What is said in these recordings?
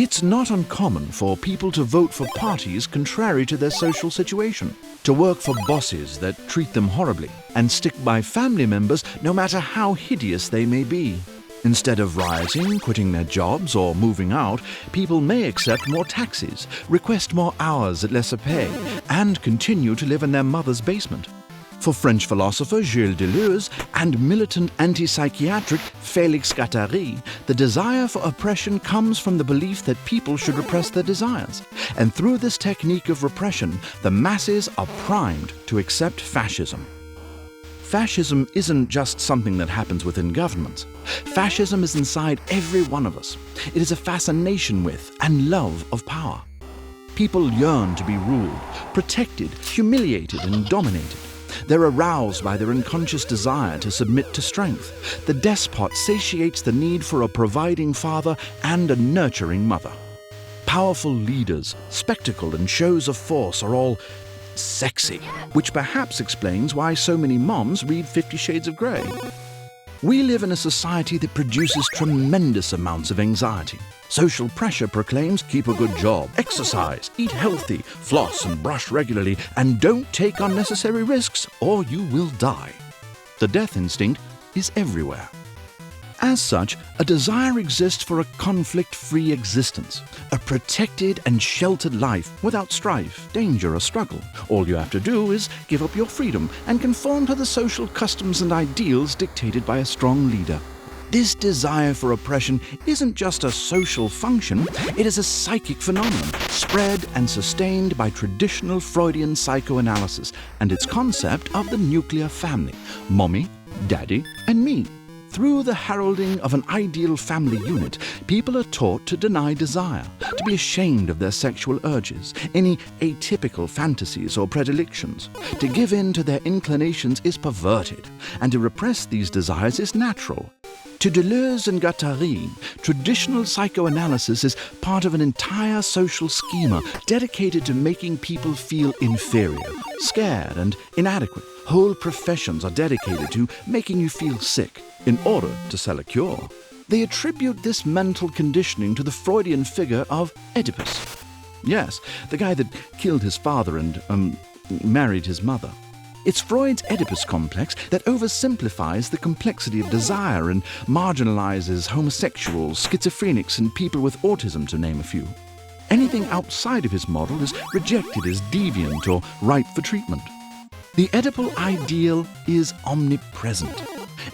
It's not uncommon for people to vote for parties contrary to their social situation, to work for bosses that treat them horribly, and stick by family members no matter how hideous they may be. Instead of rioting, quitting their jobs, or moving out, people may accept more taxes, request more hours at lesser pay, and continue to live in their mother's basement. For French philosopher Gilles Deleuze and militant anti-psychiatric Félix Guattari, the desire for oppression comes from the belief that people should repress their desires. And through this technique of repression, the masses are primed to accept fascism. Fascism isn't just something that happens within governments. Fascism is inside every one of us. It is a fascination with and love of power. People yearn to be ruled, protected, humiliated, and dominated. They're aroused by their unconscious desire to submit to strength. The despot satiates the need for a providing father and a nurturing mother. Powerful leaders, spectacle, and shows of force are all sexy, which perhaps explains why so many moms read 50 Shades of Grey. We live in a society that produces tremendous amounts of anxiety. Social pressure proclaims keep a good job, exercise, eat healthy, floss and brush regularly, and don't take unnecessary risks or you will die. The death instinct is everywhere. As such, a desire exists for a conflict-free existence, a protected and sheltered life without strife, danger, or struggle. All you have to do is give up your freedom and conform to the social customs and ideals dictated by a strong leader. This desire for oppression isn't just a social function, it is a psychic phenomenon, spread and sustained by traditional Freudian psychoanalysis and its concept of the nuclear family, mommy, daddy, and me. Through the heralding of an ideal family unit, people are taught to deny desire, to be ashamed of their sexual urges, any atypical fantasies or predilections. To give in to their inclinations is perverted, and to repress these desires is natural. To Deleuze and Guattari, traditional psychoanalysis is part of an entire social schema dedicated to making people feel inferior, scared, and inadequate. Whole professions are dedicated to making you feel sick in order to sell a cure. They attribute this mental conditioning to the Freudian figure of Oedipus. Yes, the guy that killed his father and married his mother. It's Freud's Oedipus complex that oversimplifies the complexity of desire and marginalizes homosexuals, schizophrenics, and people with autism, to name a few. Anything outside of his model is rejected as deviant or ripe for treatment. The Oedipal ideal is omnipresent,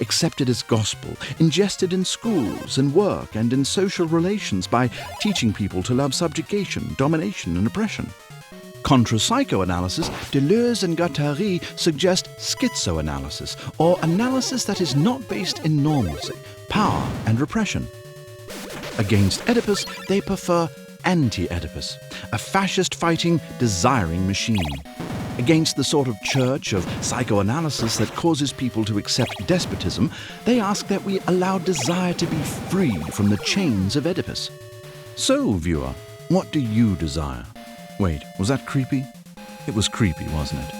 accepted as gospel, ingested in schools and work and in social relations by teaching people to love subjugation, domination, and oppression. Contra psychoanalysis, Deleuze and Guattari suggest schizoanalysis, or analysis that is not based in normalcy, power, and repression. Against Oedipus, they prefer anti-Oedipus, a fascist-fighting, desiring machine. Against the sort of church of psychoanalysis that causes people to accept despotism, they ask that we allow desire to be freed from the chains of Oedipus. So, viewer, what do you desire? Wait, was that creepy? It was creepy, wasn't it?